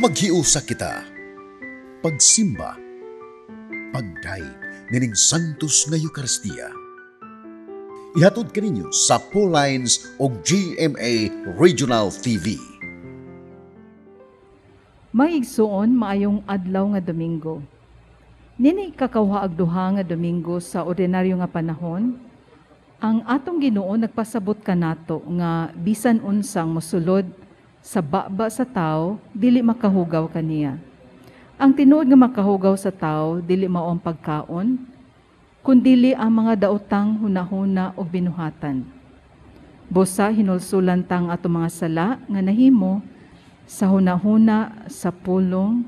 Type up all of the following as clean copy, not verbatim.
Maghiusa kita, pagsimba, pagdaig nining Santos nga Eucharistia. Ihatod kaninyo sa Paul Lines o GMA Regional TV. Maigsuon maayong adlaw nga Domingo. Nini kakawhaag duha nga Domingo sa ordinaryo nga panahon, ang atong Ginoo nagpasabot kanato nga bisan unsang mosulod sa baba sa tao, dili makahugaw kaniya. Ang tinuod nga makahugaw sa tao, dili mao ang pagkaon, kundili ang mga daotang hunahuna o binuhatan. Busa hinulsulan tang ato mga sala nga nahimo sa hunahuna, sa pulong,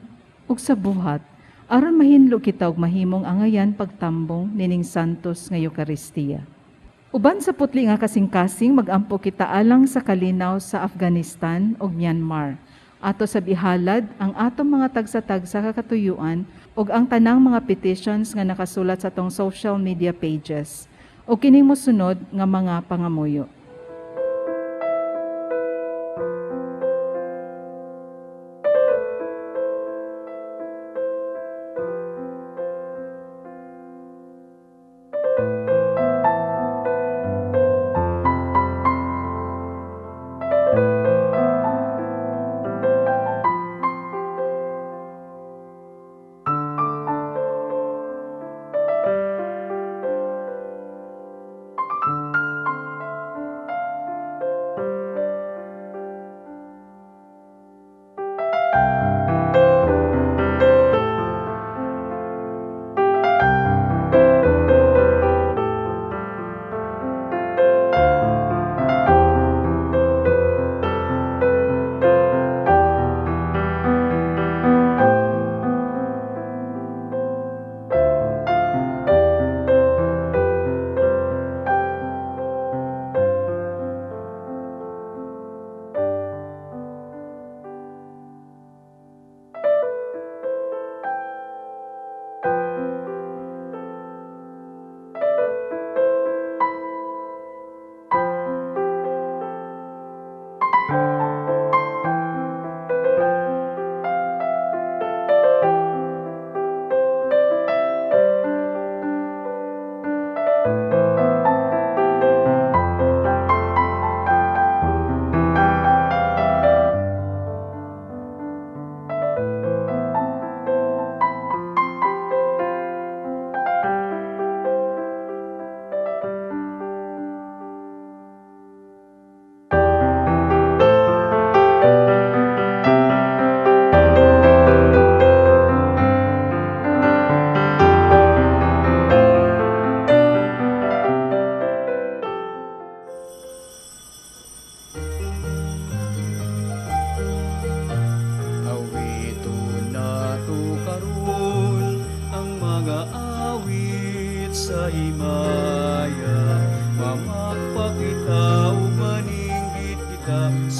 ug sa buhat, aron mahinlo kita og mahimong angayan pagtambong nining Santos nga Eucharistia. Uban sa putli nga kasing-kasing, magampo kita alang sa kalinaw sa Afghanistan ug Myanmar. Ato sa bihalad ang atong mga tagsa-tagsa kakatuyuan ug ang tanang mga petitions nga nakasulat sa tong social media pages o kining mosunod nga mga pangamuyo.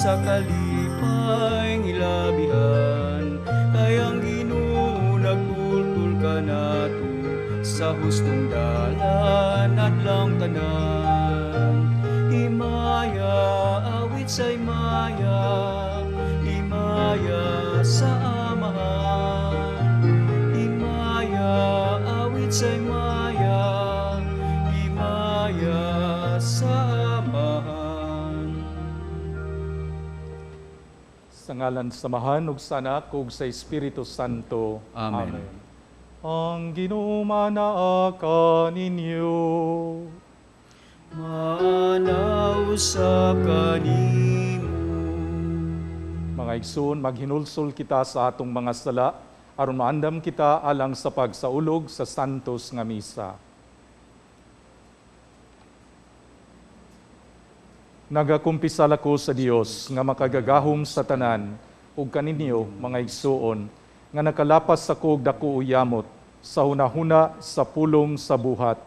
Sa kalipay ilabihan, kayang Ginoo nagtultul ka nato sa hustong dalan at lang tanan. Himaya, awit sa himaya, himaya sa amahan. Himaya, awit sa himaya, himaya sa amahan. Sa ngalan samahan ug sa Anak ug sa Espiritu Santo. Amen. Ang Ginoo manaa kaninyo. Manaw sa kanimo. Mga igsoon, maghinulsol kita sa atong mga sala aron maandam kita alang sa pagsaulog sa Santos nga misa. Nagakumpisal ako sa Dios nga makagagahom sa tanan ug kaninyo mga igsoon nga nakalapas ako og dako uyamot sa hunahuna, sa pulong, sa buhat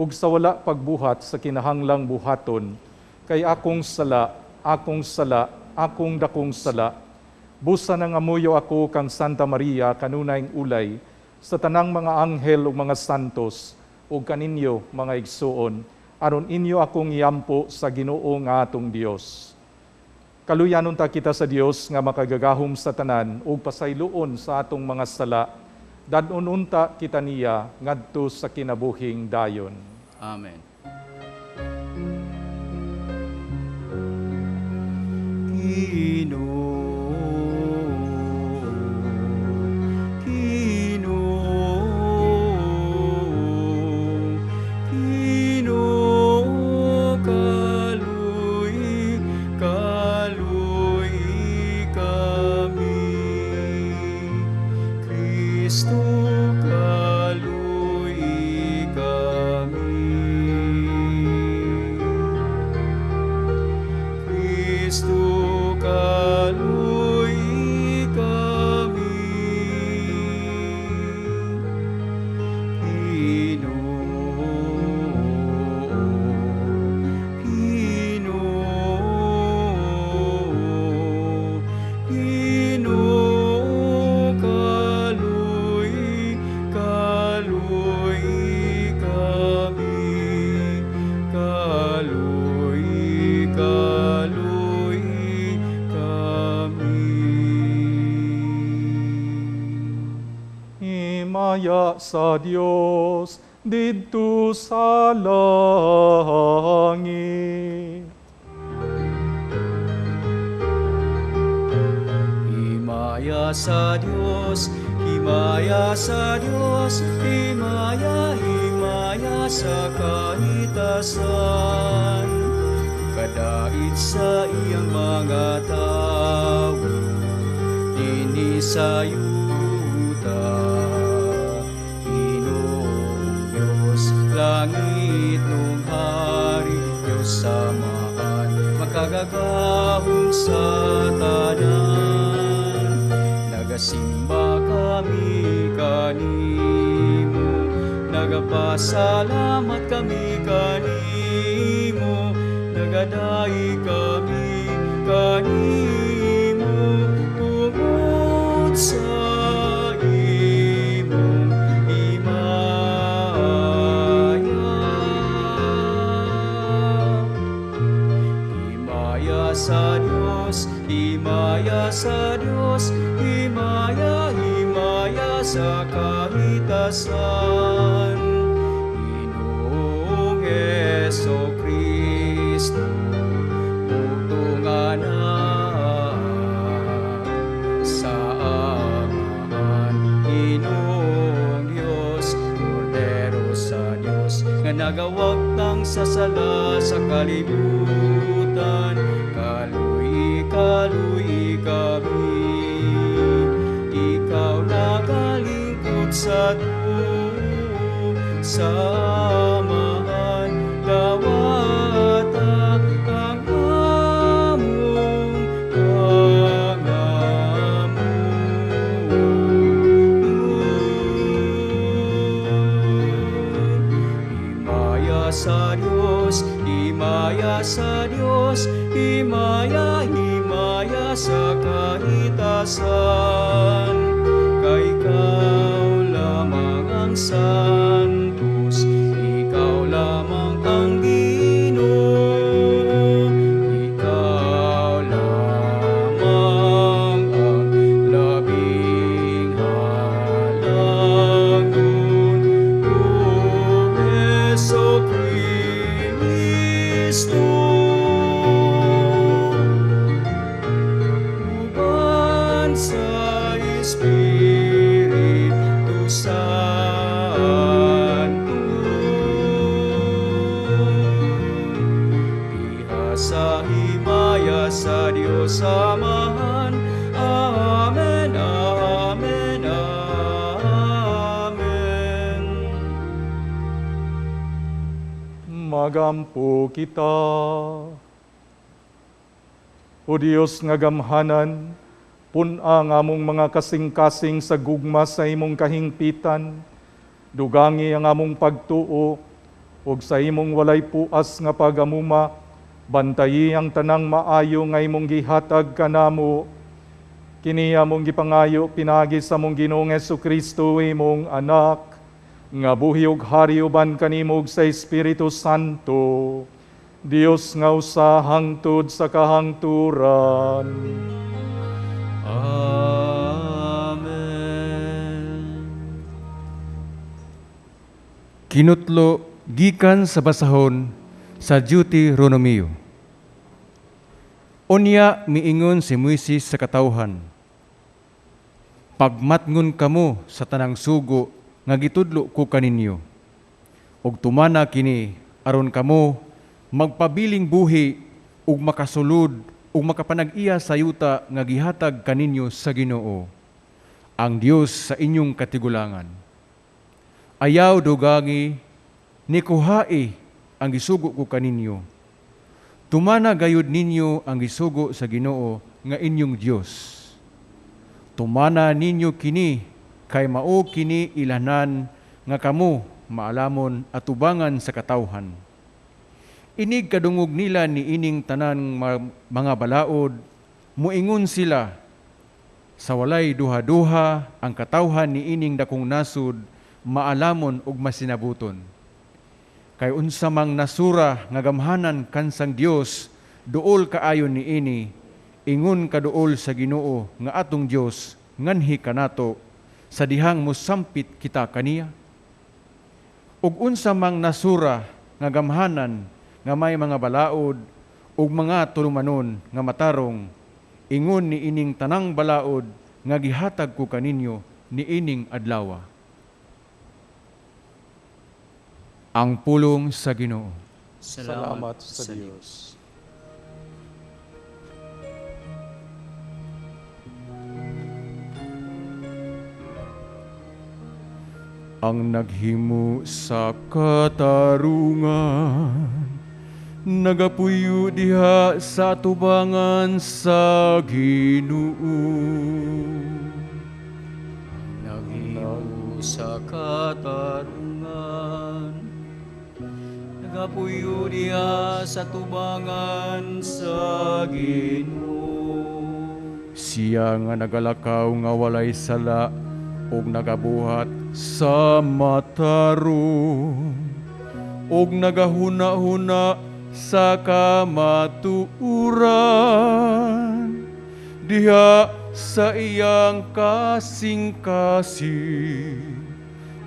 ug sa wala pagbuhat sa kinahanglang buhaton kay akong sala, akong dakong sala. Busa nang amuyo ako kang Santa Maria kanunayng ulay sa tanang mga anghel ug mga santos ug kaninyo mga igsoon aron inyo akong iampo sa Ginoo nga atong Dios. Kaluyanon ta kita sa Dios nga makagagahom sa tanan ug pasayloon sa atong mga sala. Dadon unta kita niya ngadto sa kinabuhing dayon. Amen. Himaya sa Dios didto sa langit. Himaya sa Diyos, himaya sa Diyos, himaya, himaya sa kahitasan. Kadait sa iyang mga tao, sa yuta. Ginoong Diyos, langit nung hari, Diyos samahan, makagagahong sa tanan. Nagasimba kami kanimo, nagapasalamat kami kanimo, nagadai kami kanimo, tungod sa imong himaya. Himaya sa Dios, himaya sa Dios, himaya, himaya sa kahitasan. Ginoong Jesucristo, putungan sa amahan. Ginoong Diyos, Kordero sa Diyos, nga nagawag tang sasala sa kalibutan. Kaluy, kaluy kami, ikaw nagalingkod sa sa amahan. Dawata ang among himaya sa Diyos, himaya sa Diyos, himaya, himaya sa kahitasan. Kay ikaw lamang ang santos, ikaw lamang ang Ginoo, ikaw lamang ang labing halangon. O Jesucristo, uban sa Espiritu Santo, diha sa himaya sa Diyos Amahan. Amen, amen, amen. Magampo kita. O Dios nga gamhanan, pun-a nga among mga kasing-kasing sa gugma sa imong kahingpitan, dugangi ang among pagtuo, ug sa imong walay puas nga pagamuma, bantayi ang tanang maayo nga imong gihatag kanamo. Kini among gipangayo pinagi sa among Ginoong Jesucristo imong anak, nga buhi ug hari uban kanimo ug sa Espiritu Santo, Dios nga usa hangtod sa kahangturan. Amen. Kinutlo gikan sa basahon sa Deuteronomio. Unya miingon si Moises sa katawhan, pagmatngon kamo sa tanang sugo nga gitudlo ko kaninyo, ug tumana kini aron kamo magpabiling buhi ug makasulod ug makapanag-iya sa yuta nga gihatag kaninyo sa Ginoo, ang Dios sa inyong katigulangan. Ayaw dugangi ni kuhai ang gisugo ko kaninyo. Tumana gayud ninyo ang gisugo sa Ginoo nga inyong Dios. Tumana ninyo kini kay mao kini ilanan nga kamo maalamon at tubangan sa katawhan. Inig kadungog nila ni ining tanan mga balaod, muingon sila, sa walay duha-duha ang katawhan ni ining dakong nasud maalamon ug masinabuton. Kay unsa mang nasura nga gamhanan kansang Dios, duol kaayon ni ini, ingon kaduol sa Ginoo nga atong Dios nganhi kanato sa dihang mosampit kita kaniya. Ug unsa mang nasura nga gamhanan nga may mga balaod ug mga tulumanon nga matarong, ingon ni ining tanang balaod nga gihatag ko kaninyo ni ining adlaw. Ang pulong sa Ginoo. Salamat sa Dios. Ang naghimo sa katarungan, nagapuyo diha sa tubangan sa Ginoo. Naghimo sa katarungan, nagapuyo diha sa tubangan sa Ginoo. Siya nga nagalakaw nga walay sala ug nagabuhat sa matarong ug nagahuna-huna sa kamatuuran diha sa iyang kasing-kasing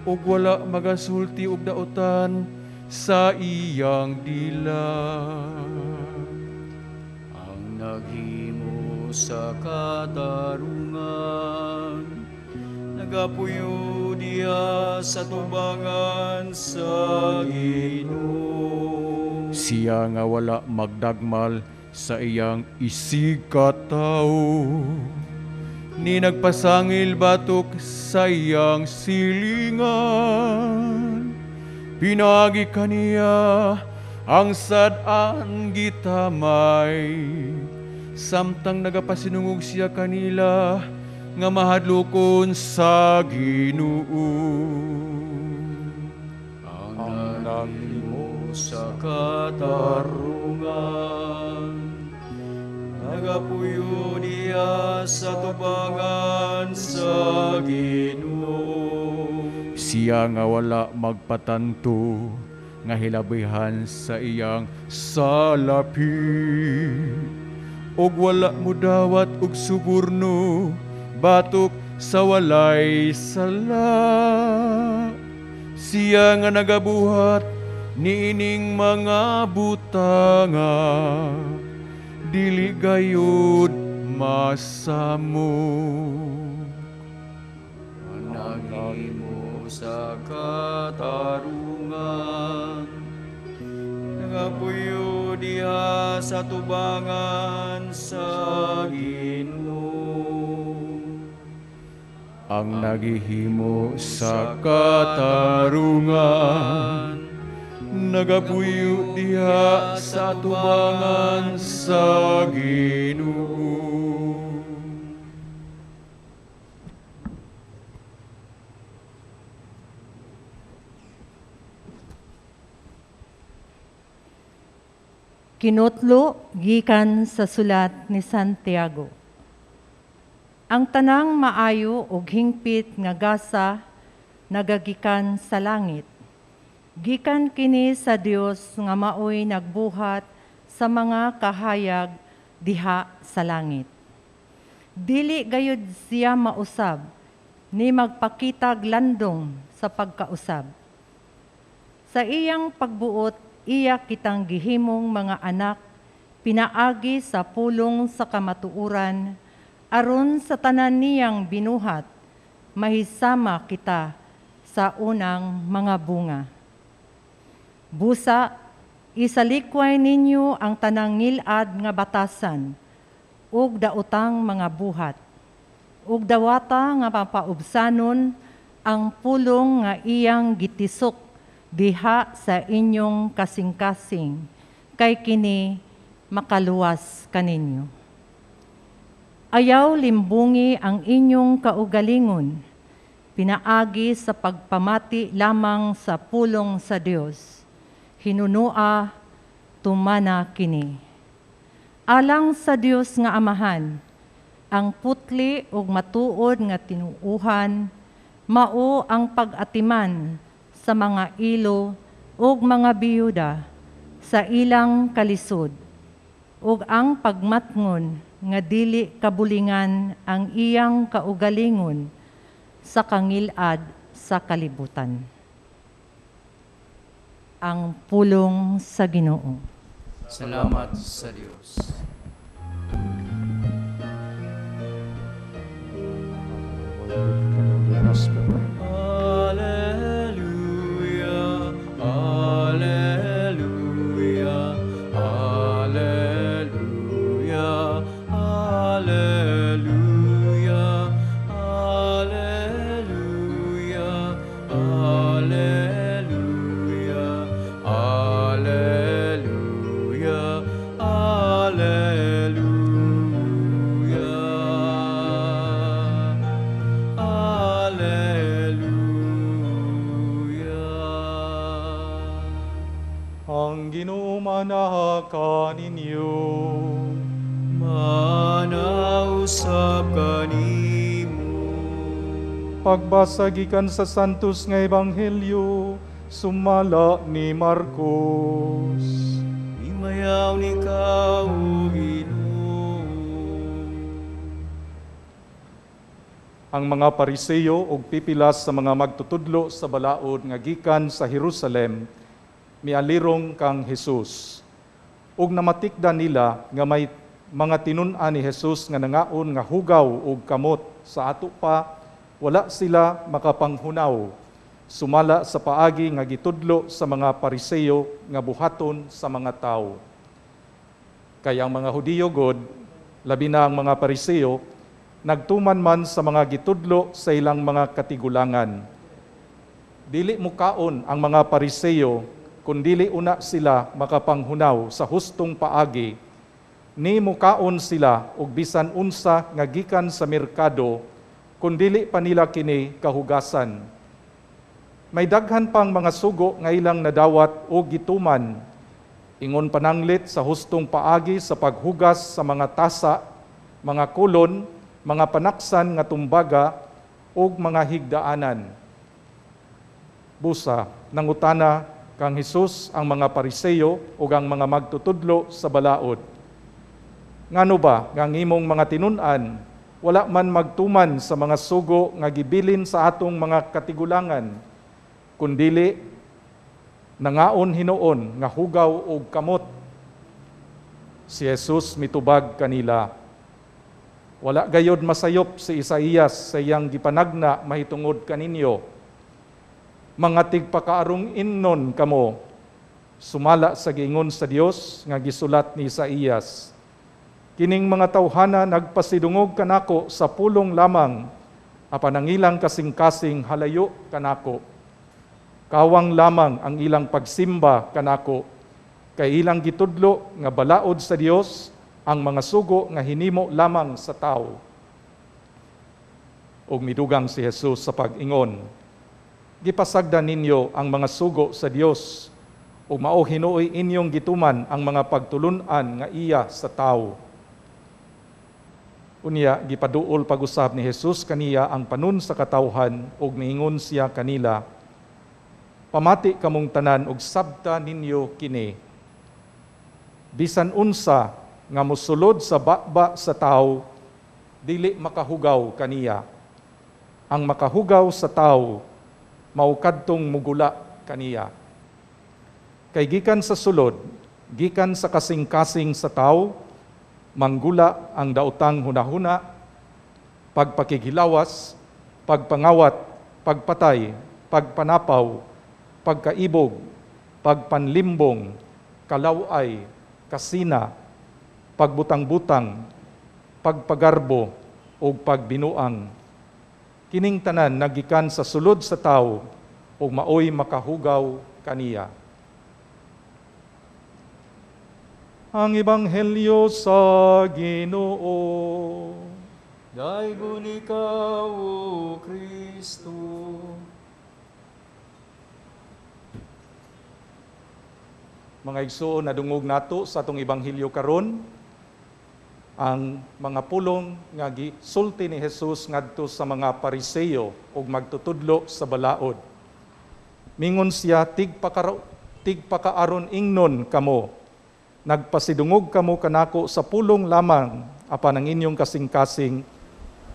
ug wala magasulti og daotan sa iyang dila. Ang naghimo sa katarungan, nagapuyo diha sa tubangan sa Ginoo. Siya nga wala magdagmal sa iyang isigkatao, ni nagpasangil batok sa iyang silingan. Pinagi kaniya ang sad-an gitamay, samtang nagapasinungog siya kanila nga mahadlokon sa Ginoo. Ang naghimo sa katarungan, nagapuyo diha sa tubangan sa Ginoo. Siya nga wala magpatanto, nga hilabihan sa iyang salapi, og wala mudawat og suborno, batok sa walay sala. Siya nga nagabuhat niining mga butanga, dili gayud masamo. Naghimo sa katarungan, nagapuyo diha sa tubangan sa Ginoo. Ang naghihimo sa katarungan, nagapuyo diha sa tubangan sa Ginoo. Kinutlo gikan sa sulat ni Santiago. Ang tanang maayo ug hingpit nga gasa nagagikan sa langit. Gikan kini sa Dios nga maoy nagbuhat sa mga kahayag diha sa langit. Dili gayud siya mausab, ni magpakitag landong sa pagkausab. Sa iyang pagbuot, iya kitang gihimong mga anak, pinaagi sa pulong sa kamatuuran, aron sa tanan niyang binuhat, mahisama kita sa unang mga bunga. Busa, isalikway ninyo ang tanang ngilad nga batasan, ug daotang mga buhat, ug dawata nga papaubsanon ang pulong nga iyang gitisok diha sa inyong kasing-kasing, kay kini makaluwas kaninyo. Ayaw limbungi ang inyong kaugalingon, pinaagi sa pagpamati lamang sa pulong sa Dios. Hinunua, tumana kini. Alang sa Dios nga Amahan, ang putli ug matuod nga tinuuhan, mao ang pag-atiman sa mga ilo ug mga biyuda sa ilang kalisod, ug ang pagmatngon nga dili kabulingan ang iyang kaugalingon sa kangilad sa kalibutan. Ang pulong sa Ginoo. Salamat sa Diyos. Alleluia, alleluia, alleluia, alleluia, alleluia, alleluia, alleluia, Ang Ginoo manaha kaninyo. manausap kanimo. Pagbasa gikan sa Santos nga Ebanghelyo, sumala ni Marcos. Imayaw ni ka, O Ginoo. Ang mga Pariseyo ug pipilas sa mga magtutudlo sa balaod nga gikan sa Jerusalem mialirong kang Hesus. Ug namatikdan nila nga may mga tinun-an ni Hesus nga nangaon nga hugaw ug kamot sa ato pa wala sila makapanghunaw. Sumala sa paagi nga gitudlo sa mga Pariseyo nga buhaton sa mga tawo. Kaya ang mga Hudiyo god, labi na ang mga Pariseyo, nagtuman man sa mga gitudlo sa ilang mga katigulangan. Dili mukaon ang mga Pariseyo, kundili una sila makapanghunaw sa hustong paagi, ni mukaon sila og bisan unsa nga gikan sa merkado, kundili pa nila kini kahugasan. May daghan pang mga sugo nga ilang nadawat o gituman, ingon pananglit sa hustong paagi sa paghugas sa mga tasa, mga kulon, mga panaksan nga tumbaga, ug mga higdaanan. Busa, nangutana kang Hesus ang mga Pariseyo ug ang mga magtutudlo sa balaod. Ngano ba nga ang imong mga tinun-an wala man magtuman sa mga sugo nga gibilin sa atong mga katigulangan, kundili nangaon hinuon nga hugaw ug kamot? Si Jesus mitubag kanila, wala gayod masayop si Isaías sa iyang gipanagna mahitungod kaninyo. Mga tigpakaarong innon kamo, sumala sa giingon sa Dios nga gisulat ni Isaías. Kining mga tawhana nagpasidungog kanako sa pulong lamang, apan ang ilang kasing-kasing halayo kanako. Kawang lamang ang ilang pagsimba kanako, kay ilang gitudlo nga balaod sa Dios ang mga sugo nga hinimo lamang sa tao. Ug midugang si Jesus sa pag-ingon, gipasagdan ninyo ang mga sugo sa Dios, ug mao hinuoy inyong gituman ang mga pagtulun-an nga iya sa tao. Unya, gipaduol pag-usab ni Jesus kaniya ang panun sa katawhan ug miingon siya kanila, Pamati kamong tanan ug sabta ninyo kini. Bisan unsa nga mosulod sa bakba sa tao, dili makahugaw kaniya. Ang makahugaw sa tao, mao kadtong mugula kaniya. Kay gikan sa sulod, gikan sa kasing-kasing sa tao, manggula ang daotang hunahuna, pagpakighilawas, pagpangawat, pagpatay, pagpanapaw, pagkaibog, pagpanlimbong, kalaway, kasina, pagbutang-butang, pagpagarbo, o pagbinuang. Kining tanan nagikan sa sulod sa tao, o maoy makahugaw kaniya. Ang Ebanghelyo sa Ginoo. Daigon ikaw, O Kristo. Mga igsoon, nadungog nato sa atong Ebanghelyo karon ang mga pulong nga gisulti ni Jesus ngadto sa mga Pariseo ug magtutudlo sa balaod. Mingon siya, tigpakaaron ingnon kamo. Nagpasidungog kamo kanako sa pulong lamang, apan ang inyong kasing-kasing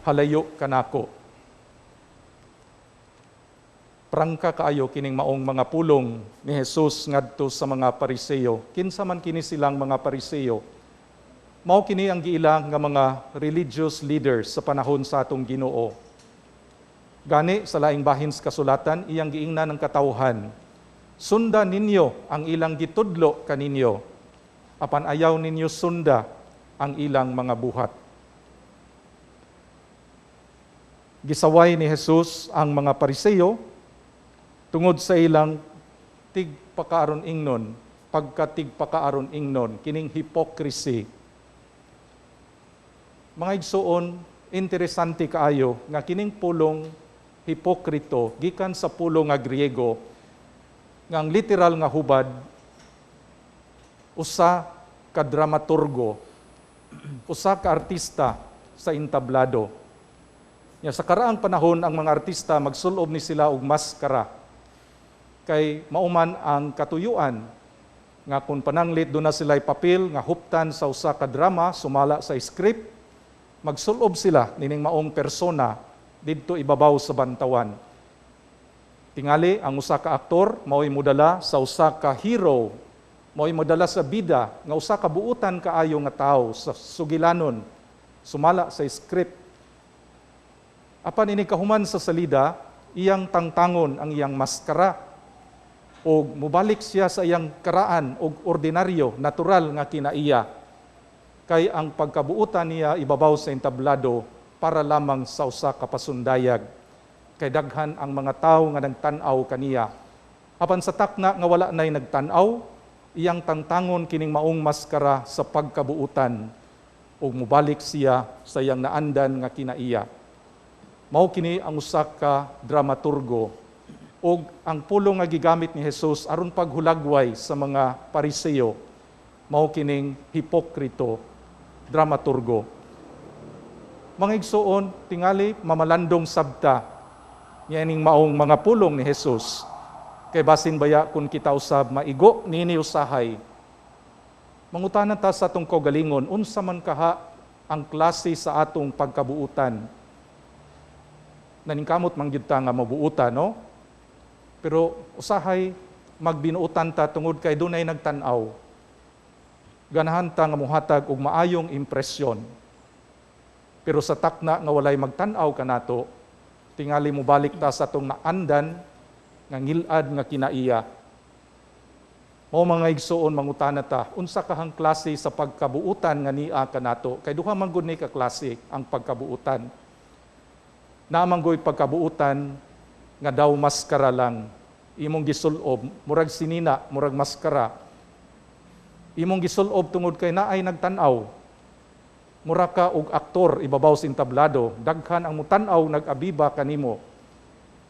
halayo kanako. Prangka kaayo kining maong mga pulong ni Jesus ngadto sa mga Pariseo. Kinsa man kini silang mga Pariseo? Mao kini ang giilang nga mga religious leaders sa panahon sa atong Ginoo. Gani sa laing bahin sa kasulatan, iyang giingnan ng katawhan. Sunda ninyo ang ilang gitudlo kaninyo, apan ayaw ninyo sunda ang ilang mga buhat. Gisaway ni Jesus ang mga Pariseo tungod sa ilang tigpakaaron ingnon, pagkatigpakaaron ingnon, kining hypocrisy. Mga igsoon, interesante kaayo nga kining pulong hipokrito gikan sa pulong nga Griego nga ang literal nga hubad usa ka dramaturgo, usa ka artista sa entablado. Nya sa karaang panahon ang mga artista magsulob ni sila og maskara kay mauman ang katuyuan nga kung pananglit doon na sila'y papel nga huptan sa usa ka drama sumala sa script, magsulob sila nining maong persona didto ibabaw sa bantawan. Tingali ang usa ka aktor mao'y modala sa usa ka hero, mao'y modala sa bida nga usa ka buutan kaayo nga tawo sa sugilanon sumala sa script. Apan ini kahuman sa salida, iyang tangtangon ang iyang maskara o mubalik siya sa iyang karaan o ordinaryo, natural nga kinaiya. Kay ang pagkabuutan niya ibabaw sa entablado para lamang sa usa ka pasundayag. Kay daghan ang mga tawo nga nagtan-aw kaniya. Apan sa takna nga wala nay nagtan-aw, iyang tangtangon kining maong maskara sa pagkabuutan ug mubalik siya sa iyang naandan nga kinaiya. Mao kini ang usa ka dramaturgo ug ang pulong nga gigamit ni Jesus aron paghulagway sa mga Pariseo mao kining hipokrito, dramaturgo. Mga igsoon, tingali mamalandong sabta yaning maong mga pulong ni Jesus. Kay basin baya kung kita usab maigo nini usahay. Mangutanan ta sa atong kaugalingon, unsa man kaha ang klase sa atong pagkabuutan. Naningkamot man gyud ta nga mabuutan, no? Pero usahay magbinuutan ta tungod kay dunay nagtan-aw. Ganahan ta nga muhatag og maayong impresyon. Pero sa takna nga walay magtan-aw kanato, tingali mo balik ta sa atong naandan nga ngilad nga kinaiya. Mao mga igsoon mangutana ta, unsa kahang klase sa pagkabuutan nga niya kanato? Kay duha man gud ni ka klase ang pagkabuutan. Naamang goy pagkabuutan nga daw maskara lang. Imong gisulob, murag sinina, murag maskara. Imong gisulob tungod kay naay nagtan-aw. Mura ka og aktor ibabaw sa entablado, daghan ang mutan-aw nag-abiba kanimo.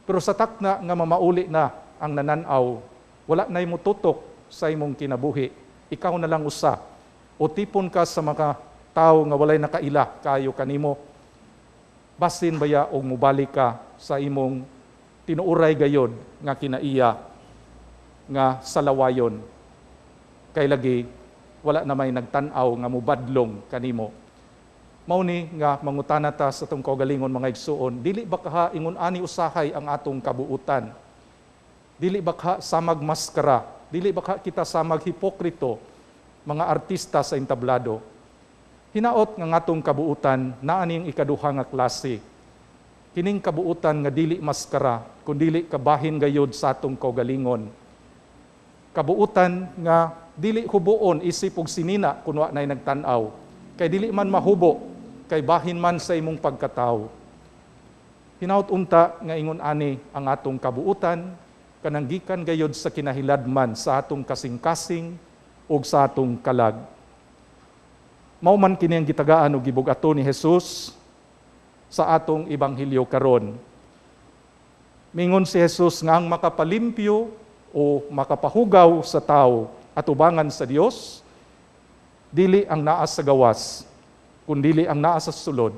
Pero sa takna nga mamauli na ang nananaw, wala na'y mututok sa imong kinabuhi. Ikaw na lang usa. O tipon ka sa mga tao nga walay nakaila kayo kanimo. Basin baya og mubalik ka sa imong tinuuray gayod nga kinaiya. nga salawayon. Kay lagi wala na may nagtan-aw nga mubadlong kanimo. Mao ni nga mangutana ta sa atong kaugalingon mga igsuon, dili ba kaha ingon ani usahay ang atong kabuutan? Dili ba kaha samag maskara? Dili ba kaha kita samag hipokrito, mga artista sa entablado? Hinaot nga atong kabuutan naa ning ikaduha nga klase. Kining kabuutan nga dili maskara, kundi kabahin gayud sa atong kaugalingon. Kabuutan nga dili huboon isip ug sinina kun wa nay nagtan-aw. Kay dili man mahubo, kay bahin man sa imong pagkatao. Hinaut unta nga ingon ani ang atong kabuutan, kanang gikan gayud sa kinahiladman sa atong kasing-kasing ug sa atong kalag. Mao man kini ang gitagaan og gibug-ato ni Jesus sa atong ebanghelyo karon. Mingon si Jesus nga ang makapalimpyo o makapahugaw sa tao at ubangan sa Dios, dili ang naa sa gawas, kundili ang naa sa sulod.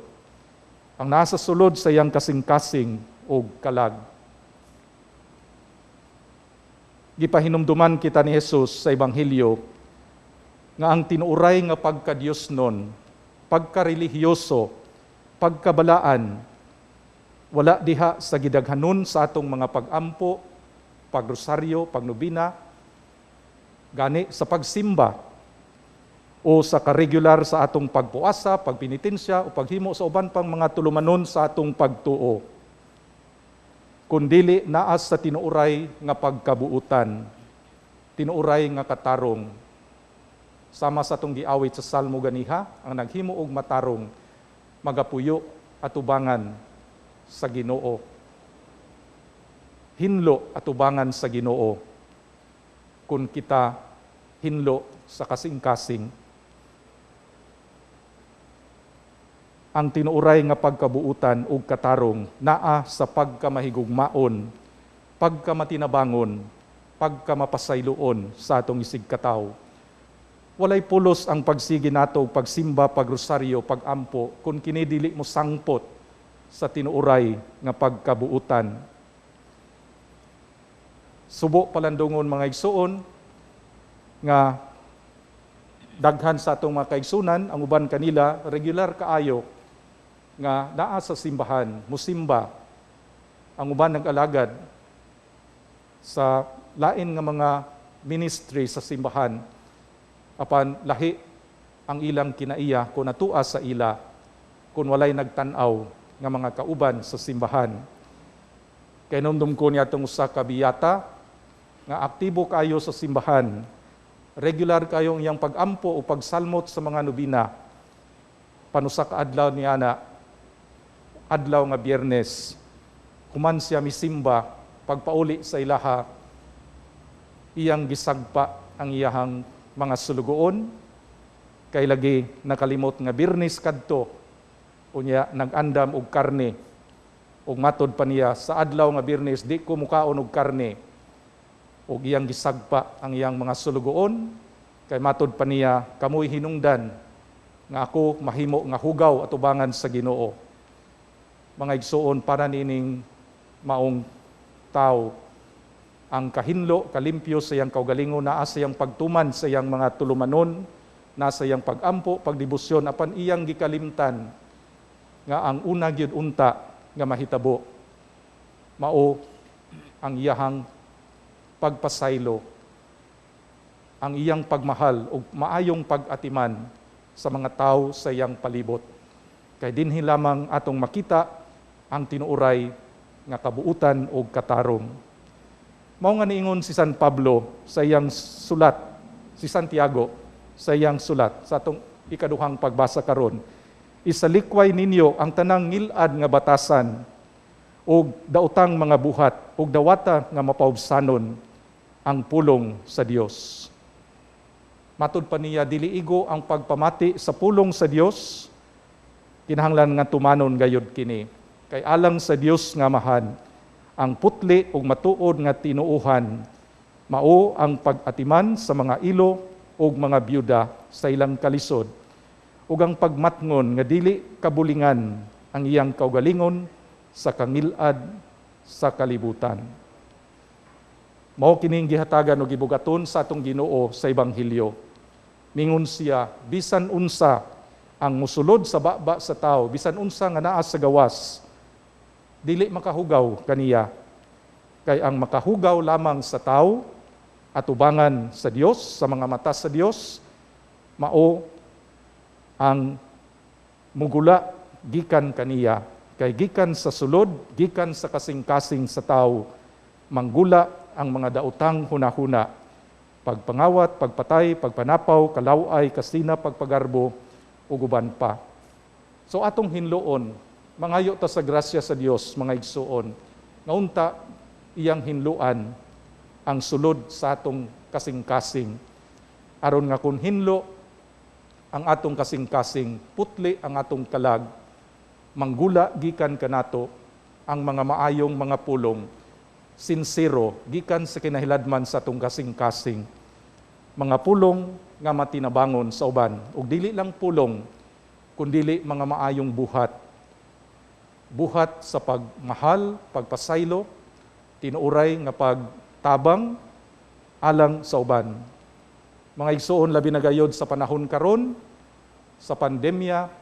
Ang naa sa sulod sa iyang kasing-kasing o kalag. Gipahinumduman kita ni Jesus sa Ebanghelyo nga ang tinuuray nga pagka-Diyos pagka-relihiyoso, pagkabalaan, wala diha sa gidaghanon sa atong mga pag-ampo, pagrosaryo, pagnubina, gani sa pagsimba, o sa karegular sa atong pagpuasa, pagpinitensya, o paghimo sa uban pang mga tulumanon sa atong pagtuo. Kundili naas sa tinuuray nga pagkabuutan, tinuuray nga katarong. Sama sa atong giawit sa Salmo ganiha, ang naghimo og matarong, magapuyo at ubangan sa Ginoo. Hinlo at ubangan sa Ginoo, kung kita hinlo sa kasing-kasing. Ang tinuuray nga pagkabuutan ug katarong naa sa pagkamahigugmaon, pagkamatinabangon, pagkamapasayloon sa atong isig katawo. Walay pulos ang pagsigi nato ug pagsimba, pagrosaryo, pagampo kun kini dili mo sangpot sa tinuuray nga pagkabuutan. Subo palandungon mga igsuon nga daghan sa atong mga kaigsunan, ang uban kanila regular kaayo nga naa sa simbahan, musimba. Ang uban nag-alagad sa lain nga mga ministry sa simbahan, apan lahi ang ilang kinaiya kung natua sa ila, kung walay nagtan-aw nga mga kauban sa simbahan. Kay numdum ko niya itong usa ka biyata, nga aktibo kayo sa simbahan, regular kayong iyang pag-ampo o pagsalmot sa mga nubina. Panusa ka adlaw niya na, adlaw nga Biyernes, human siya misimba, pagpauli sa ilaha, iyang gisagpa ang iyahang mga sulugoon, kay lagi nakalimot nga Biyernes kadto, unya nag-andam og karne, ug matod pa niya, sa adlaw nga Biyernes, di ko mukaon og karne, ug iyang gisagpa ang iyang mga sulugoon, kay matod pa niya, kamoy hinungdan, nga ako mahimo nga hugaw at ubangan sa Ginoo. Mga igsuon, para nining maong tao, ang kahinlo, kalimpyo sa iyang kaugalingon, naa sa iyang pagtuman sa iyang mga tulumanon, nasa iyang pagampo, pagdibusyon, apan iyang gikalimtan, nga ang una gyud unta nga mahitabo, mao ang iyahang pagpasaylo, ang iyang pagmahal o maayong pag-atiman sa mga tao sa iyang palibot. Kay dinhi lamang atong makita ang tinuuray nga kabuutan o katarong. Mao nga niingon si San Pablo sa iyang sulat, si Santiago sa iyang sulat, sa atong ikaduhang pagbasa karon, isalikway ninyo ang tanang ngilad nga batasan o daotang mga buhat o dawata nga mapaubsanon ang pulong sa Dios. Matod pa niya, diliigo ang pagpamati sa pulong sa Dios, kinahanglan nga tumanon gayud kini. Kay alang sa Dios nga mahan, ang putli ug matuod nga tinuuhan, mao ang pag-atiman sa mga ilo ug mga byuda sa ilang kalisod, ug ang pagmatngon nga dili kabulingan ang iyang kaugalingon sa kangilad sa kalibutan. Mao kining gihatagan o gibugaton sa atong Ginoo sa Ebanghelyo. Mingon siya, bisan unsa ang musulod sa baba sa tao, bisan unsa nga naa sa gawas, dili makahugaw kaniya. Kay ang makahugaw lamang sa tao, atubangan sa Dios, sa mga mata sa Dios, mao ang mugula gikan kaniya. Kay gikan sa sulod, gikan sa kasing-kasing sa tao, manggula ang mga daotang hunahuna. Pagpangawat, pagpatay, pagpanapaw, kalaway, kasina, pagpagarbo, ug uban pa. So atong hinloon, mangayo ta sa grasya sa Dios, mga igsuon, nga unta iyang hinluan ang sulod sa atong kasing-kasing. Aron nga kung hinlo ang atong kasing-kasing, putli ang atong kalag, manggula gikan kanato ang mga maayong mga pulong, sincero gikan sa kinahiladman sa atong kasing-kasing. Mga pulong nga matinabangon sa uban, ug dili lang pulong, kundili mga maayong buhat. Buhat sa pagmahal, pagpasaylo, tinuuray nga pagtabang alang sa uban. Mga igsuon, labi na gayod sa panahon karon, sa pandemya,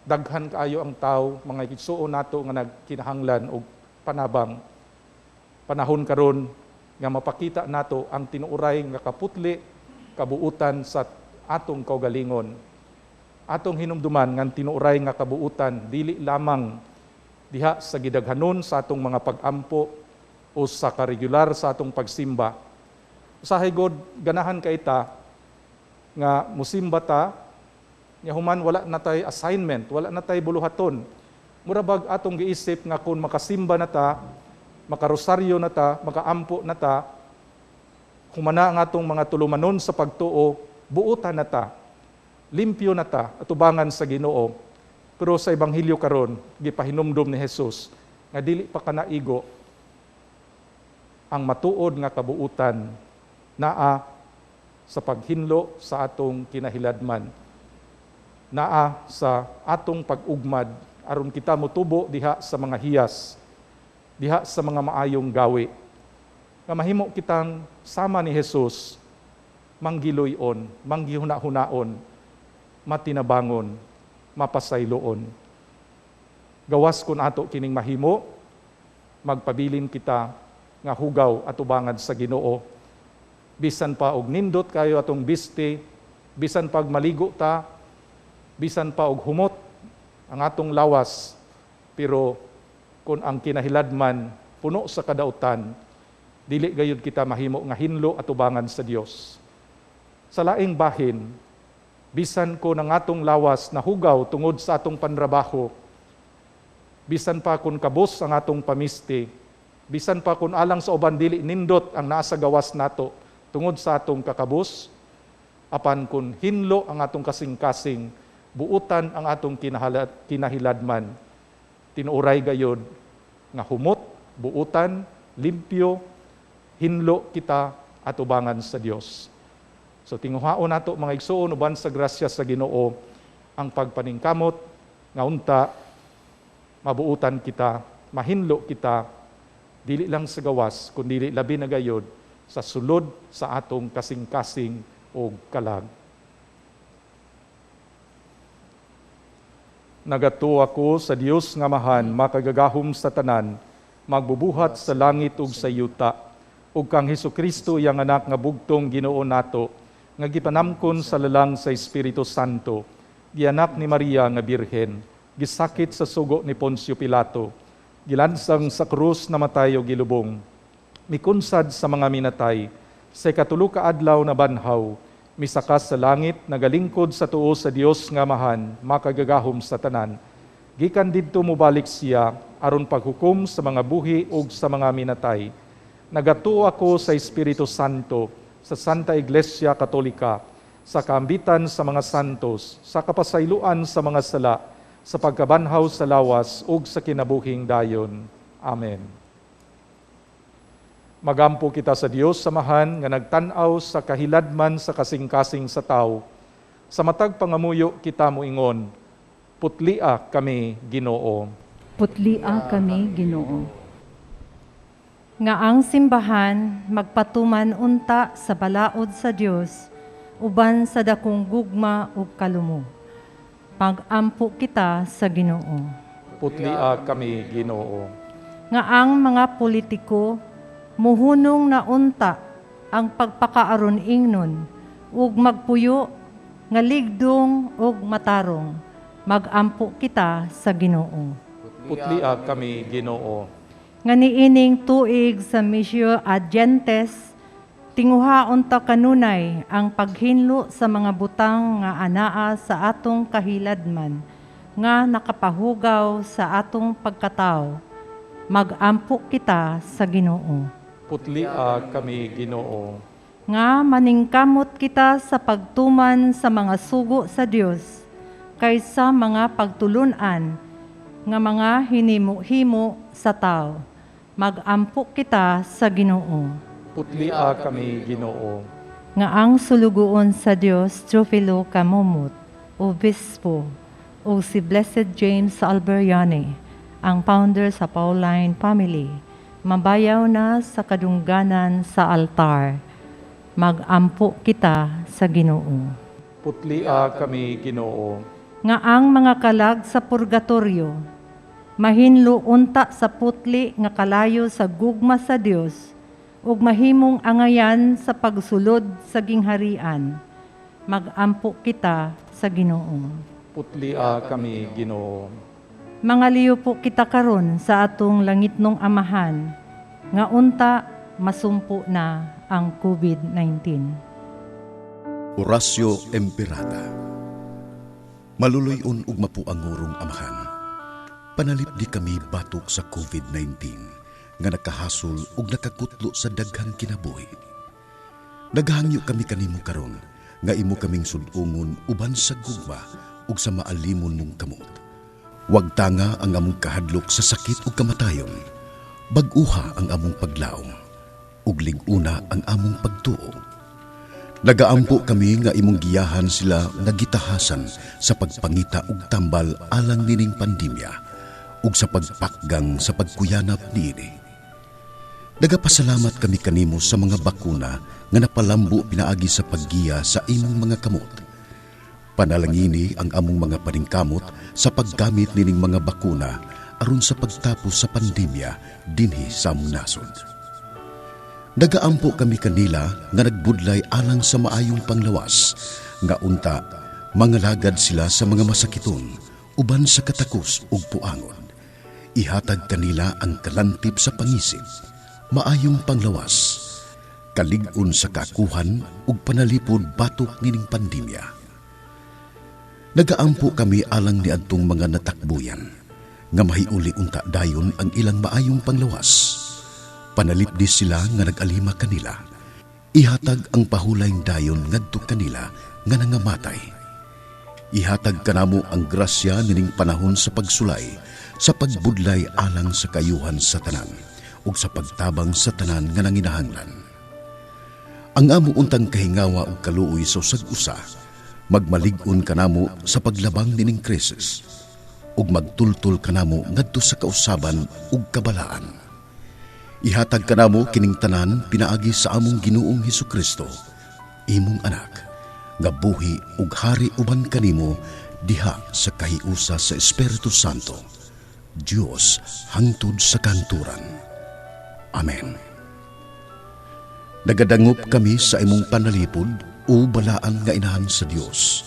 daghan kaayo ang tao, mga igsuon nato nga nagkinahanglan og panabang. Panahon karon nga mapakita nato ang tinuuray nga kaputli, kabuutan sa atong kaugalingon. Atong hinumduman nga tinuuray nga kabuutan dili lamang diha sa gidaghanon sa atong mga pag-ampo o sa karegular sa atong pagsimba. Usahay god ganahan kay ta nga musimba ta nya human wala na tay assignment, wala na tay buluhaton. Murabag atong giisip nga kung makasimba na ta, makarosaryo na ta, makaampo na ta, humana ang atong mga tulumanon sa pagtuo, buutan na ta, limpyo na ta, atubangan sa Ginoo. Pero sa Ebanghelyo karon, gipahinumdum ni Jesus, nga dili pa kanaigo ang matuod nga kabuutan naa sa paghinlo sa atong kinahiladman, naa sa atong pag-ugmad aron kita motubo diha sa mga hiyas, diha sa mga maayong gawi. Nga mahimo kitang sama ni Jesus, manggiloyon, manggihuna-hunaon, matinabangon, mapasayloon. Gawas kun ato kining mahimo, magpabilin kita nga hugaw at ubangan sa Ginoo. Bisan pa og nindot kayo atong biste, bisan pag maligo ta, bisan pa og humot ang atong lawas, pero kung ang kinahiladman puno sa kadautan, dili gayud kita mahimo nga hinlo at ubangan sa Dios. Sa laing bahin, bisan ko ng atong lawas na hugaw tungod sa atong panrabaho, bisan pa kung kabos ang atong pamiste, bisan pa kung alang sa uban dili nindot ang nasa gawas nato tungod sa atong kakabos, apan kung hinlo ang atong kasing-kasing, buutan ang atong kinahiladman, tinuray gayod nga humot, buutan, limpyo, hinlo kita at ubangan sa Dios. So tinguhaon nato mga igsuon uban sa grasya sa Ginoo ang pagpaningkamot nga unta mabuutan kita, mahinlo kita dili lang sa gawas kundi labi na gayod sa sulod sa atong kasing-kasing o kalag. Nagatuo ako sa Dios nga mahan, makagagahom sa tanan, magbubuhat sa langit ug sa yuta, ug kang Hesukristo iyang anak nga bugtong Ginoo nato, nga gipanamkon sa lalang sa Espiritu Santo, gianak ni Maria nga birhen, gisakit sa sugo ni Poncio Pilato, gilansang sa krus na matay o gilubong, mikunsad sa mga minatay, sa ikatulo ka adlaw na banhaw, misakas sa langit, nagalingkod sa tuo sa Dios nga mahan, makagagahom sa tanan. Gikan didto mobalik siya, aron paghukom sa mga buhi ug sa mga minatay. Nagatuo ako sa Espiritu Santo, sa Santa Iglesia Katolika, sa kaambitan sa mga santos, sa kapasayloan sa mga sala, sa pagkabanhaw sa lawas ug sa kinabuhing dayon. Amen. Magampo kita sa Dios samahan nga nagtan-aw sa kahiladman sa kasing-kasing sa tao. Sa matag pangamuyo kita moingon, putlia kami Ginoo. Putlia kami, Ginoo. nga ang simbahan magpatuman unta sa balaod sa Dios uban sa dakong gugma ug kalumo. Pag-ampo kita sa Ginoo. Putlia kami, Ginoo. Nga ang mga politiko muhunong na unta ang pagpakaaron ingnon ug magpuyo nga ligdong ug matarong. Mag-ampo kita sa Ginoo. Putlia kami, Ginoo. Nga niining tuig sa Missio Agentes, tinguhaon ta kanunay ang paghinlo sa mga butang nga anaa sa atong kahiladman, nga nakapahugaw sa atong pagkatao. Mag-ampo kita sa Ginoo. Putlia kami, Ginoo. Nga maningkamot kita sa pagtuman sa mga sugo sa Dios, kaysa mga pagtulunan nga mga hinimo-himo sa tao. Mag-ampo kita sa Ginoo. Putlia kami, Ginoo. Nga ang sulugoon sa Dios, Teofilo Camumut, Obispo, o si Blessed James Alberiani, ang founder sa Pauline Family, mabayaw na sa kadungganan sa altar. Mag-ampo kita sa Ginoo. Putlia kami, Ginoo. Nga ang mga kalag sa purgatorio, mahinlo unta sa putli nga kalayo sa gugma sa Dios, ug mahimong angayan sa pagsulod sa gingharian. Mag-ampo kita sa Ginoo. Putlia kami, Ginoo. Mga liyo po kita karon sa atong langitnong amahan, nga unta masumpo na ang COVID-19. Orasyo Emperata. Maluluyon ug mapuangurong amahan. Panalip di kami batok sa COVID-19 nga nakahasol ug nakakutlo sa daghang kinabuhi. Naghangyo kami kanimo karon nga imo kaming sud-ungon uban sa gugma ug sa maalimon mong kamot. Wag tanga ang among kahadlok sa sakit ug kamatayon. Bag-uha ang among paglaom ug lig-una ang among pagtuo. Nagaampo kami nga imong giyahan sila nga gitahasan sa pagpangita ug tambal alang nining pandemya ug sa pagpakgang sa pagkuyanap niini. Nagapasalamat kami kanimo sa mga bakuna nga napalambo pinaagi sa paggiya sa imong mga kamot. Panalangini ang among mga paningkamot sa paggamit nining mga bakuna aron sa pagtapos sa pandemya dinhi sa among nasod. Nagaampo kami kanila nga nagbudlay alang sa maayong panglawas, nga unta, mangalagad sila sa mga masakiton, uban sa katakos ug puangon. Ihatag kanila ang kalantip sa pangisip, maayong panglawas, kalig-on sa kakuhan ug panalipod batok nining pandemya. Nagaampo kami alang ni adtong mga natakbuyan, nga mahiuli unta dayon ang ilang maayong panglawas. Panalipdi sila nga nag-alima kanila. Ihatag ang pahulayng dayon ngadto kanila nga nangamatay. Ihatag kanamo ang grasya nining panahon sa pagsulay, sa pagbudlay alang sa kayuhan sa tanan, ug sa pagtabang sa tanan nga nanginahanglan. Ang amo untang kahingawa ug kaluoy sa usag-usa, magmalig-on kanamo sa paglabang nining krisis, ug magtultol kanamo ngadto sa kausaban ug kabalaan. Ihatag kanamo kining tanan pinaagi sa among Ginoong Hesukristo, imong anak, nga buhi ug hari uban kanimo diha sa kahiusa sa Espiritu Santo, Dios hangtod sa kanturan. Amen. Nagadangop kami sa imong panalipod o balaan nga inahan sa Dios.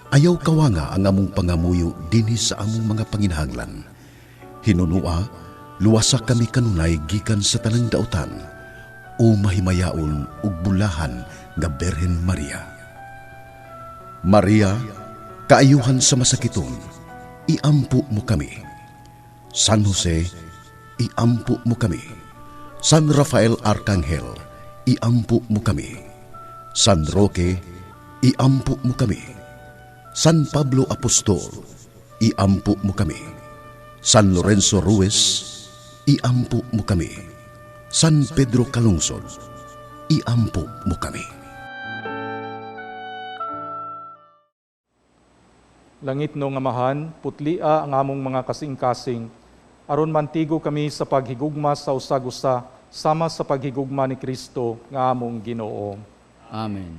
Ayaw kawanga ang among pangamuyo dinhi sa among mga panginahanglan. Hinunua, luwasa kami kanunay gikan sa tanang dautan, o mahimayaon ug bulahan nga Berhen Maria. Maria, kaayuhan sa masakiton, iampo mo kami. San Jose, iampo mo kami. San Rafael Arcangel, iampo mo kami. San Roque, iampo mo kami. San Pablo Apostol, iampo mo kami. San Lorenzo Ruiz, iampo mo kami. San Pedro Calungsod, iampo mo kami. Langit no nga mahan, putlia ang among mga kasing-kasing, aron mantigo kami sa paghigugma sa usag-usa sama sa paghigugma ni Kristo nga among Ginoo. Amen.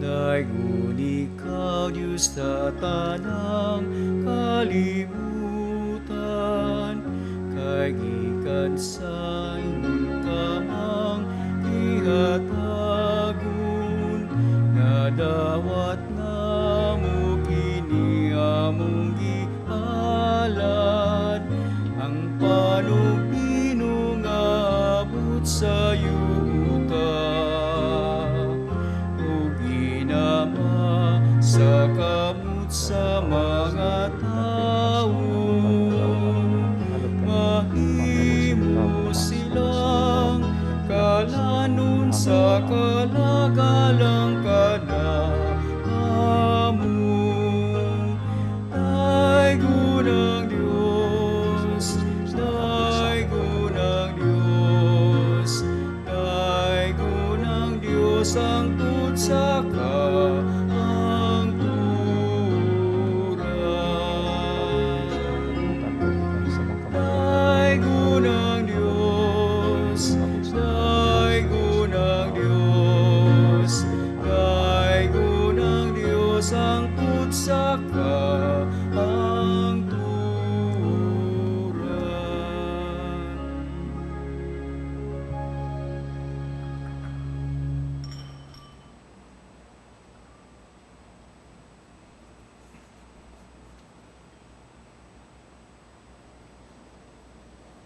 Daigon ikaw, Diyos sa tanang kalibutan, kay gikan sa imong kamang ihatagon, nga dawat na mo kini among gihalad, ang panupino nga abot sa yuta. Sa kamot sa mga tao, mahimo silang kalanon sa kalagalang kanamo. Daigon ang Diyos, daigon ang Diyos, daigon ang Diyos ang tutsaka.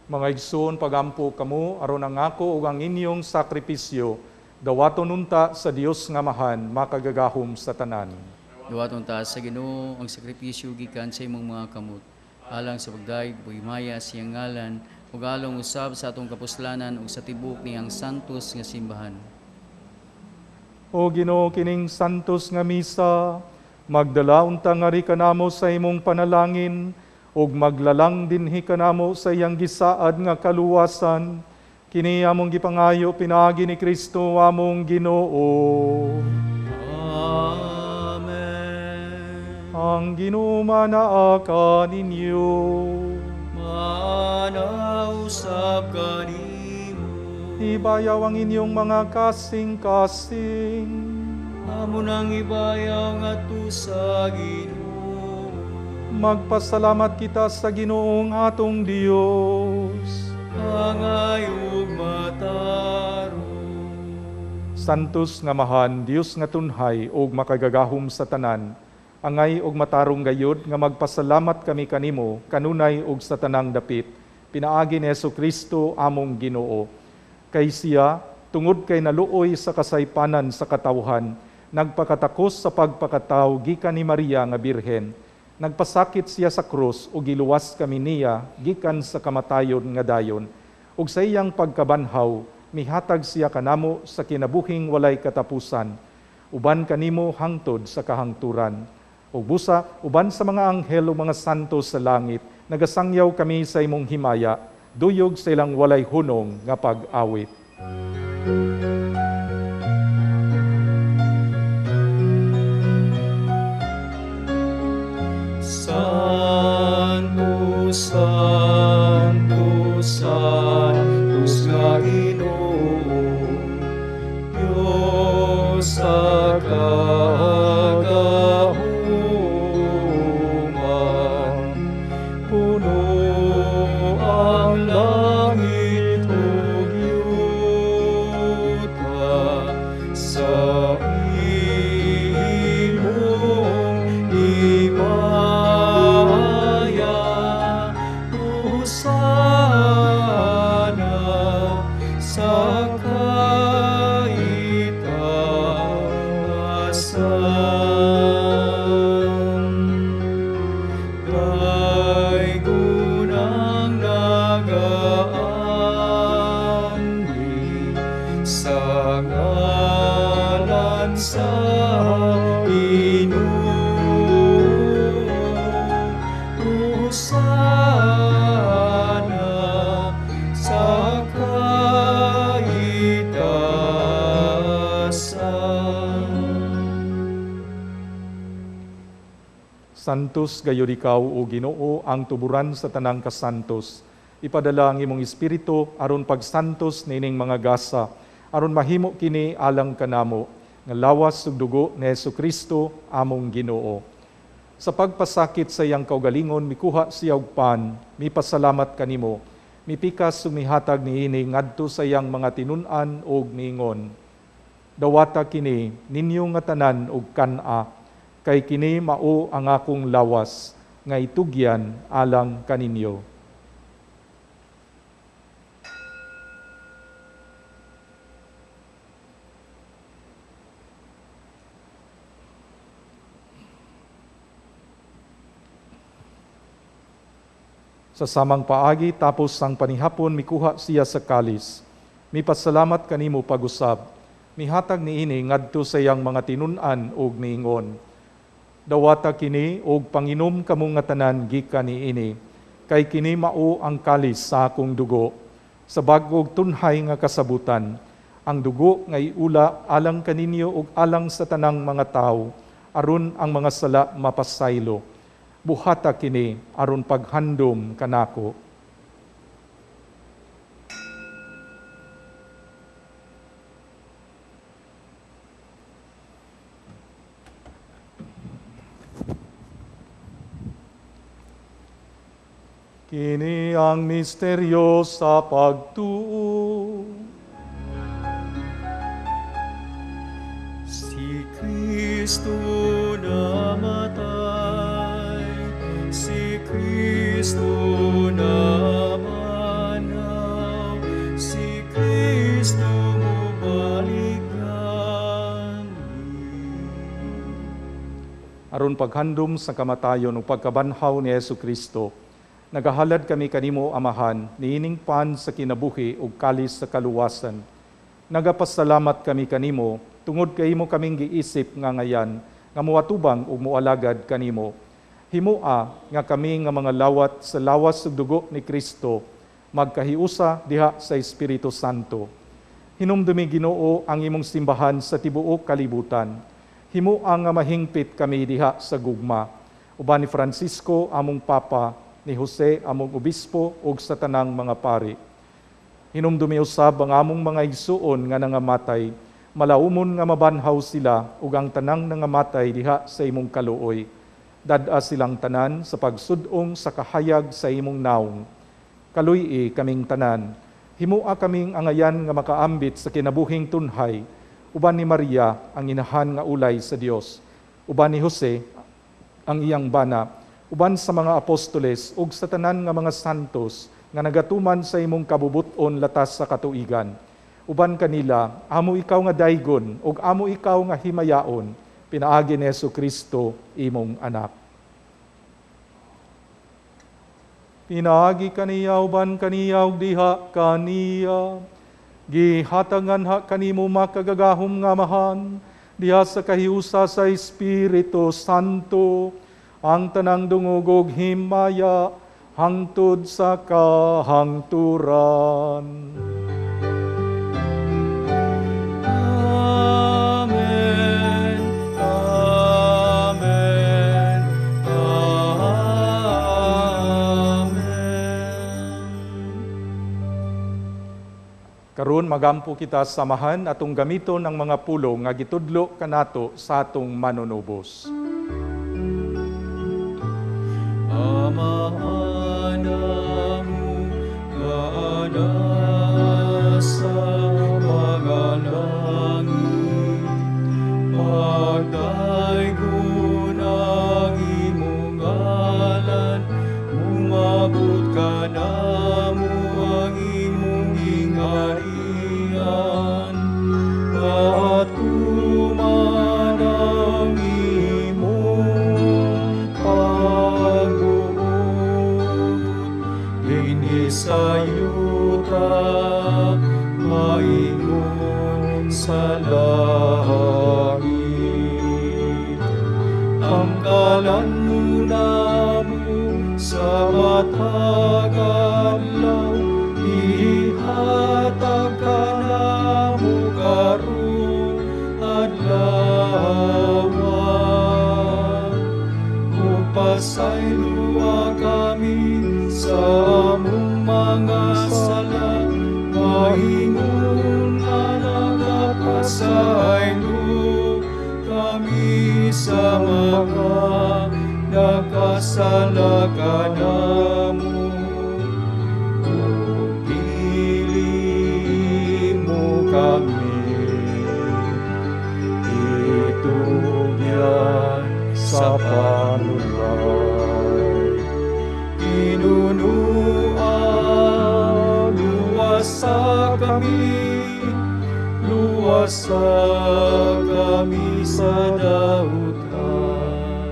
Mga igsoon, pagampo kamo, aron ang ako ug ang inyong sakripisyo, dawaton unta sa Dios nga mahan, makagagahom sa tanan. Duwaton ta sa Ginoo ang sakripisyo gikan sa imong mga kamot, alang sa pagdaig buhimaya siyang ngalan, ug along usab sa atong kapuslanan ug sa tibok niyang santos nga simbahan. O Ginoo, kining santos nga misa, magdala unta ngari kanamo sa imong panalangin, ug maglalang dinhi kanamo sa iyang gisaad nga kaluwasan, kini among gipangayo pinaagi ni Kristo among Ginoo. Amen. Ang Ginoo manaa kaninyo. Manausap kanimo. Ibayaw ang inyong mga kasing-kasing. Amo nang ibayaw nga tu sa Ginoo. Magpasalamat kita sa Ginoong atong Dios. Angayog mataro. Santos nga mahan, Dios nga tunhay ug makagagahom sa tanan. Angay ug matarong gayud nga magpasalamat kami kanimo kanunay ug sa tanang dapit. Pinaagi ni Jesucristo among Ginoo. Kay siya tungod kay naluoy sa kasaypanan sa katawhan, nagpakatakos sa pagpakataw gikan ni Maria nga birhen. Nagpasakit siya sa krus ug giluwas kami niya gikan sa kamatayon nga dayon. Ug sa iyang pagkabanhaw, mihatag siya kanamo sa kinabuhing walay katapusan. Uban kanimo hangtod sa kahangturan. Ug busa uban sa mga anghel ug mga santo sa langit, nagasangyaw kami sa imong himaya, duyog sa ilang walay hunong nga pag-awit. Santo, Santo, Santos nga Ginoo, Diyos sa kagahuman, puno ang langit ug yuta, Santos gayud ikaw o Ginoo ang tuburan sa tanang kasantos. Ipadala ang imong espiritu aron pagsantos nining mga gasa, aron mahimo kini alang kanamo nga lawas ug dugo ni Hesukristo among Ginoo. Sa pagpasakit sa iyang kaugalingon mikuha siya og pan, mipasalamat kanimo, mipikas ug mihatag niini ngadto sa iyang mga tinun-an ug niingon. Dawata kini ninyo nga tanan ug kan-a, kay kini mao ang akong lawas nga itugyan alang kaninyo. Sa samang paagi tapos ang panihapon mikuha siya sa kalis. Mipasalamat kanimo pag-usab. Mihatag niini ngadto sa iyang mga tinun-an ug niingon. Dawata kini og panginom kamong nga tanan gikan niini, kay kini mao ang kalis sa akong dugo, sa bag-og tunhay nga kasabutan, ang dugo nga iula alang kaninyo ug alang sa tanang mga tawo, aron ang mga sala mapasaylo. Buhata kini aron paghandom kanako. Kini ang misteryo sa pagtuo. Si Kristo namatay, si Kristo namanaw, si Kristo mubalik Aron paghandom sa kamatayon ug pagkabanhaw ni Hesukristo, nagahalad kami kanimo, Amahan, niining pan sa kinabuhi ug kalis sa kaluwasan. Nagapasalamat kami kanimo, tungod kay imo kaming giisip nga ngayan, nga muatubang ug mualagad kanimo. Himua nga kami nga mga lawat sa lawas ug dugo ni Kristo, magkahiusa diha sa Espiritu Santo. Hinumdumi, Ginoo, ang imong simbahan sa tibuok kalibutan. Himua nga mahingpit kami diha sa gugma. Uban ni Francisco among Papa, ni Jose among obispo ug sa tanang mga pari. Hinumdumi usab ang among mga igsuon nga nangamatay, malaumon nga mabanhaw sila ug ang tanang nangamatay diha sa imong kaluoy. Dad-a silang tanan sa pagsudong sa kahayag sa imong naong. Kaluy-i kaming tanan, himua kaming angayan nga makaambit sa kinabuhing tunhay, uban ni Maria ang inahan nga ulay sa Dios, uban ni Jose ang iyang bana, uban sa mga apostoles ug sa tanan nga mga santos nga nagatuman sa imong kabubuton latas sa katuigan. Uban kanila, amo ikaw nga daygon ug amo ikaw nga himayaon, pinaagi ni Hesukristo imong anak. Pinaagi kaniya uban kaniya ug diha kaniya, gihatangan ha kanimo makagagahom nga Amahan, diha sa kahiusa sa Espiritu Santo, ang tanang dungog ug himaya hangtod sa kahangturan. Amen. Amen. Amen. Karon magampo kita samahan atong gamiton ang mga pulong nga gitudlo kanato sa atong manunubos. Amahanamu kaana sa mga langit, pagdaygon ang imong ngalan, umabot ka namo ang imong ingarian, at kuman ang imong sayuta maingon sa langit. Ang kalanuna mo sa matag adlaw, ihatag ka namo karon adlaw. Ug Pasay luwa kami sa among mga sala, maingon nga nakapasaylo kami sa mga nakasala kanamo. Kung pili mo kami, itugyan sa panulay. Inunuan, luwasa kami sa dautan.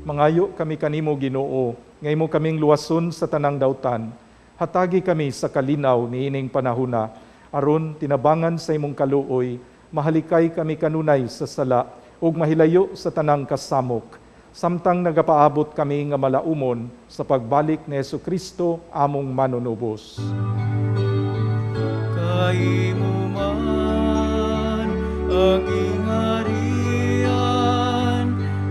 Mangayo kami kanimo Ginoo, ngay mo kaming luwason sa tanang dautan. Hatagi kami sa kalinaw niining panahuna, aron tinabangan sa imong kaluoy, mahalikay kami kanunay sa sala, ug mahilayo sa tanang kasamok. Samtang nagapaabot kami nga malaumon sa pagbalik ni Jesucristo among manunubos. Kaimo man ang ingarian,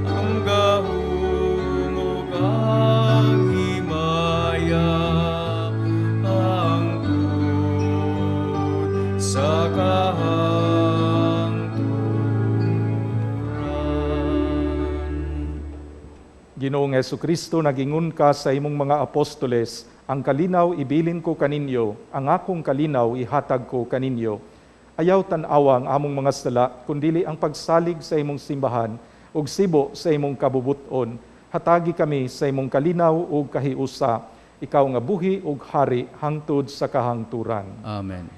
ang gahom ug ang himaya, ang tungod sa Ginoong Jesucristo, nagingun ka sa imong mga apostoles, ang kalinaw ibilin ko kaninyo, ang akong kalinaw ihatag ko kaninyo. Ayaw tan-awang among mga sala, kundili ang pagsalig sa imong simbahan, ug sibo sa imong kabubuton. Hatagi kami sa imong kalinaw ug kahiusa, ikaw nga buhi ug hari hangtod sa kahangturan. Amen.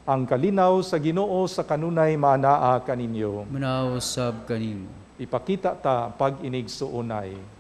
Ang kalinaw sa Ginoo sa kanunay maanaa kaninyo. Manausab kanimo. Ipakita ta pag-inigsuunay.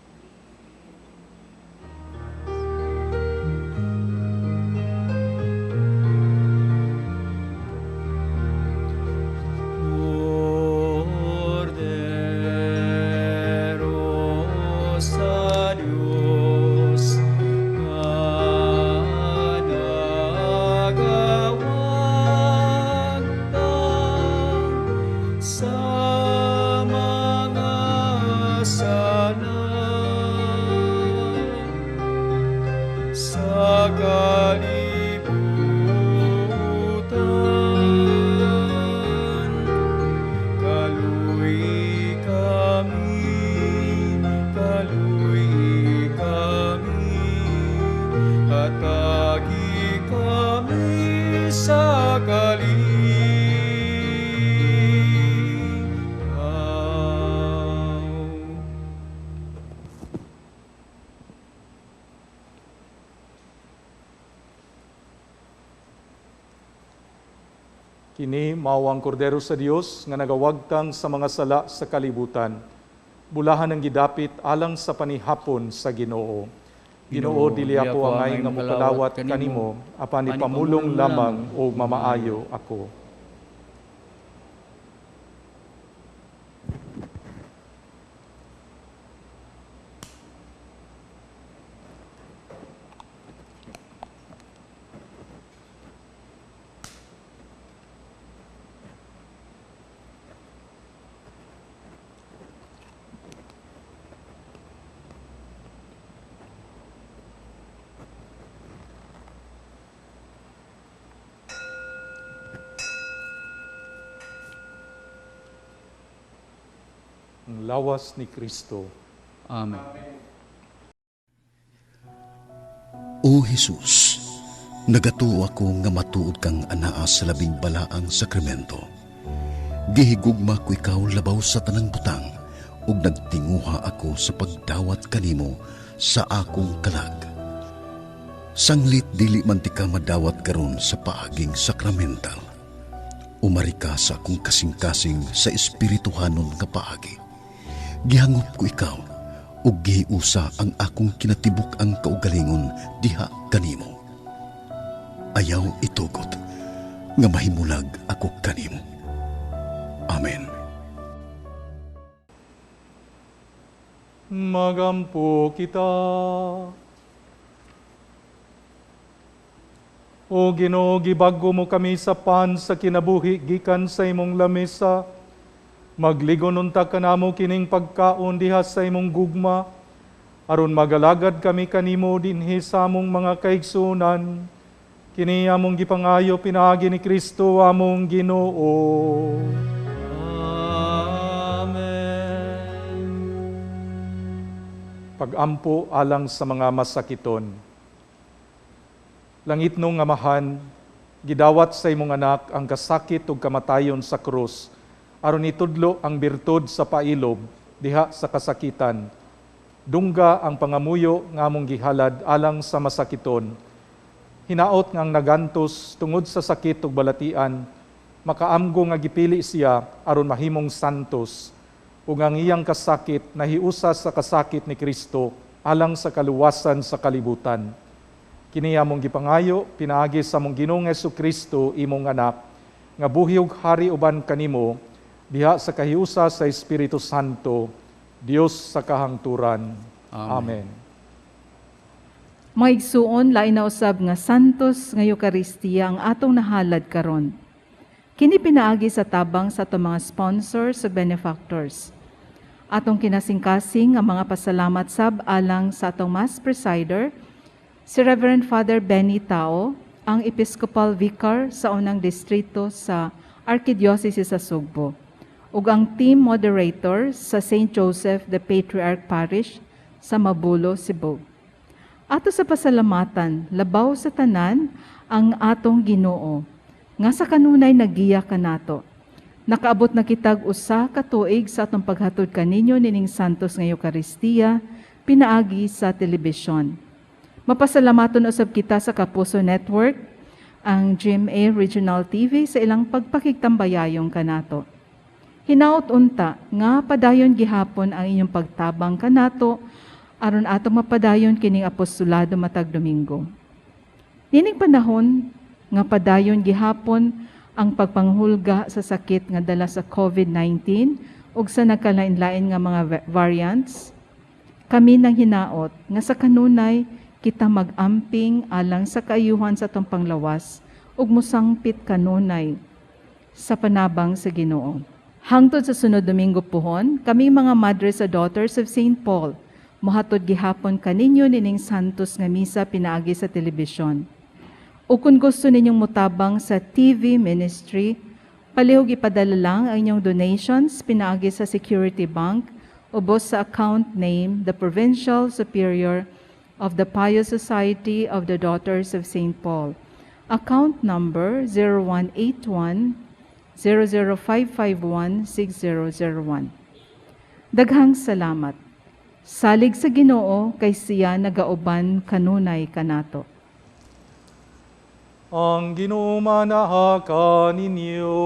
Kini mao ang kordero sa Dios nga nagawagtang sa mga sala sa kalibutan. Bulahan ang gidapit alang sa panihapon sa Ginoo. Ginoo, dili ako angay nga mokalawat kanimo, apan ipamulong lamang o mamaayo ako. Ang lawas ni Kristo. Amen. O Jesus, nagatuo ako nga matuod kang anaa sa labing balaang sakramento. Gihigugma ko ikaw labaw sa tanang butang, ug nagtinguha ako sa pagdawat kanimo sa akong kalag. Sanglit dili man ti ka madawat karon sa paaging sakramental. Umari ka sa akong kasing-kasing sa espirituhanon nga paagi. Gihangop ko ikaw, ug gihiusa ang akong kinatibuk ang kaugalingon diha kanimo. Ayaw itugot, nga mahimulag ako kanimo. Amen. Magampo kita. O Ginoo, gibaggo mo kami sa pan sa kinabuhi gikan sa imong lamesa. Magligon unta kanamo kining pagkaon diha sa imong gugma, aron magalagad kami kanimo dinhi sa among mga kaigsunan. Kini among gipangayo pinaagi ni Kristo among Ginoo. Amen. Pagampo alang sa mga masakiton. Langit nung Amahan, gidawat sa imong anak ang kasakit ug kamatayon sa krus, aron itudlo ang birtud sa pailob diha sa kasakitan. Dungga ang pangamuyo nga among gihalad alang sa masakiton. Hinaot ngang nagantos tungod sa sakit ug balatian, makaamgo nga gipili siya aron mahimong santos, ug ang iyang kasakit nahiusa sa kasakit ni Kristo alang sa kaluwasan sa kalibutan. Kini among gipangayo pinaagi sa among Ginoong Hesukristo imong anak, nga buhi ug hari uban kanimo diha sa kahiusa sa Espiritu Santo, Dios sa kahangturan. Amen. Mga igsuon, lain na usab nga santos nga Eucharistia ang atong nahalad karon. Kini pinaagi sa tabang sa atong mga sponsors ug benefactors. Atong kinasingkasing nga mga pasalamat sab alang sa atong Mass Presider, si Reverend Father Benny Tao, ang Episcopal Vicar sa unang distrito sa Archdiocese sa Sugbo, ug ang team moderator sa St. Joseph the Patriarch Parish sa Mabulo, Cebu. Ato sa pasalamatan, labaw sa tanan ang atong Ginoo, nga sa kanunay nagiya kanato. Nakaabot na kitag usa ka tuig sa atong paghatod kaninyo nining santos nga Eucharistia, pinaagi sa telebisyon. Mapasalamaton usab kita sa Kapuso Network, ang GMA Regional TV sa ilang pagpakigtambayayong kanato. Hinaot unta nga padayon gihapon ang inyong pagtabang kanato aron atong mapadayon kining apostolado matag Domingo. Nining panahon nga padayon gihapon ang pagpanghulga sa sakit nga dala sa COVID-19 ug sa nagkalain-lain nga mga variants, kami nang hinaot nga sa kanunay kita mag-amping alang sa kaayuhan sa atong panglawas ug mosangpit kanunay sa panabang sa Ginoo. Hangtod sa sunod Domingo puhon, kami mga Madres and Daughters of St. Paul mohatod gihapon kaninyo nining santos nga misa pinaagi sa telebisyon. O kung gusto ninyong mutabang sa TV ministry, palihog ipadala lang ang inyong donations pinaagi sa Security Bank ubos sa account name the Provincial Superior of the Pious Society of the Daughters of St. Paul. Account number 0181 00551 6001. Daghang salamat. Salig sa Ginoo kay siya nagauban kanunay kanato. Ang Ginoo manaha kaninyo.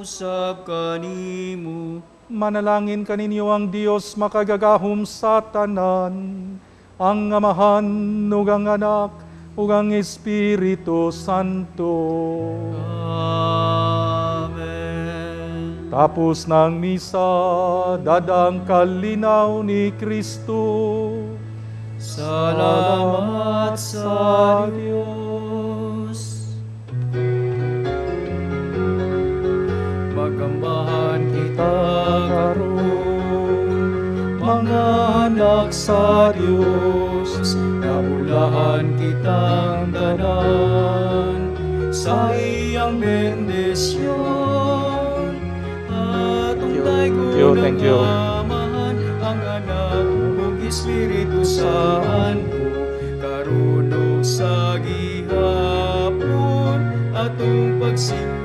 Usab kanimo. Manalangin kaninyo ang Dios makagagahom sa tanan, ang Amahan ug ang Anak ug ang Espiritu Santo. Amen. Tapos ng misa, dadang kalinaw ni Kristo. Salamat sa Diyos. Magambahan kita karon, mga anak sa Diyos, naulahan kitang tanan sa iyang bendisyon. Atong daygon Thank you. amahan ang anak ug Espiritu Santo, karon ug sa gihapon atong pagsimba.